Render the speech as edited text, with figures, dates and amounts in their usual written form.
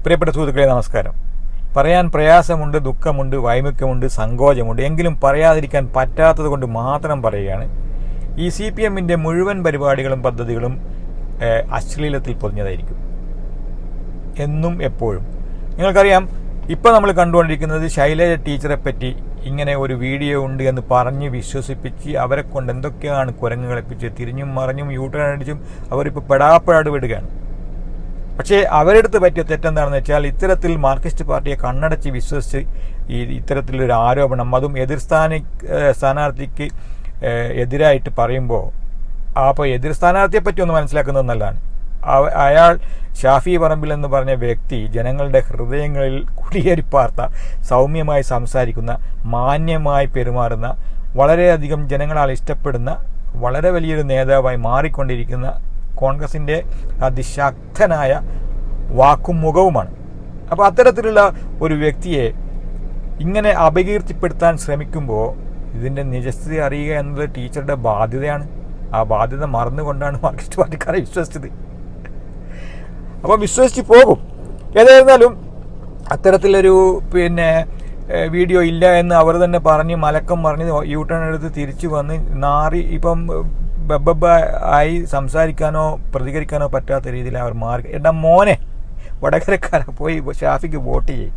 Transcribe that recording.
പ്രിയപ്പെട്ട സുഹൃത്തുക്കളെ, നമസ്കാരം. പറയാൻ പ്രയാസമുണ്ട്, ദുഃഖമുണ്ട്, വൈമുഖ്യമുണ്ട്, സങ്കോചമുണ്ട്. എങ്കിലും പറയാതിരിക്കാൻ പറ്റാത്തത് കൊണ്ട് മാത്രം പറയുകയാണ്. ഈ CPMന്റെ മുഴുവൻ പരിപാടികളും പദ്ധതികളും അശ്ലീലത്തിൽ പൊതിഞ്ഞതായിരിക്കും, എന്നും എപ്പോഴും. നിങ്ങൾക്കറിയാം, ഇപ്പം നമ്മൾ കണ്ടുകൊണ്ടിരിക്കുന്നത് ശൈലജ ടീച്ചറെ പറ്റി ഇങ്ങനെ ഒരു വീഡിയോ ഉണ്ട് എന്ന് പറഞ്ഞ് വിശ്വസിപ്പിച്ച് അവരെ കൊണ്ട് എന്തൊക്കെയാണ് കുരങ്ങ് കളിപ്പിച്ച് തിരിഞ്ഞും മറിഞ്ഞും യൂട്ടേൺ അടിച്ചും അവരിപ്പോൾ പെടാപ്പെടാട് വിടുകയാണ്. പക്ഷേ അവരെടുത്ത് പറ്റിയ തെറ്റെന്താണെന്ന് വെച്ചാൽ, ഇത്തരത്തിൽ മാർക്സിസ്റ്റ് പാർട്ടിയെ കണ്ണടച്ച് വിശ്വസിച്ച് ഇത്തരത്തിലൊരു ആരോപണം, അതും എതിർ സ്ഥാനാർത്ഥിക്ക് എതിരായിട്ട് പറയുമ്പോൾ, അപ്പോൾ എതിർ സ്ഥാനാർത്ഥിയെ പറ്റി ഒന്ന് മനസ്സിലാക്കുന്നത് നല്ലതാണ്. അയാൾ ഷാഫി പറമ്പിൽ എന്ന് പറഞ്ഞ വ്യക്തി ജനങ്ങളുടെ ഹൃദയങ്ങളിൽ കുടിയേറിപ്പാർത്ത, സൗമ്യമായി സംസാരിക്കുന്ന, മാന്യമായി പെരുമാറുന്ന, വളരെയധികം ജനങ്ങളാൽ ഇഷ്ടപ്പെടുന്ന വളരെ വലിയൊരു നേതാവായി മാറിക്കൊണ്ടിരിക്കുന്ന കോൺഗ്രസിൻ്റെ അതിശക്തനായ വാക്കും മുഖവുമാണ്. അപ്പോൾ അത്തരത്തിലുള്ള ഒരു വ്യക്തിയെ ഇങ്ങനെ അപകീർത്തിപ്പെടുത്താൻ ശ്രമിക്കുമ്പോൾ ഇതിൻ്റെ നിജസ്ഥിതി അറിയുക എന്നത് ടീച്ചറുടെ ബാധ്യതയാണ്. ആ ബാധ്യത മറന്നുകൊണ്ടാണ് മാർക്സിസ്റ്റ് പാർട്ടിക്കാരെ വിശ്വസിച്ചത്. അപ്പോൾ വിശ്വസിച്ച് പോകും. ഏതായിരുന്നാലും അത്തരത്തിലൊരു വീഡിയോ ഇല്ല എന്ന് അവർ തന്നെ പറഞ്ഞ് മലക്കം പറഞ്ഞ് യൂട്ടേൺ എടുത്ത് തിരിച്ചു വന്ന് നാറി ഇപ്പം ആയി സംസാരിക്കാനോ പ്രതികരിക്കാനോ പറ്റാത്ത രീതിയിൽ അവർ മാറി. എടാ മോനെ, വടകരക്കാരെ പോയി ഷാഫിക്ക് വോട്ട് ചെയ്യും.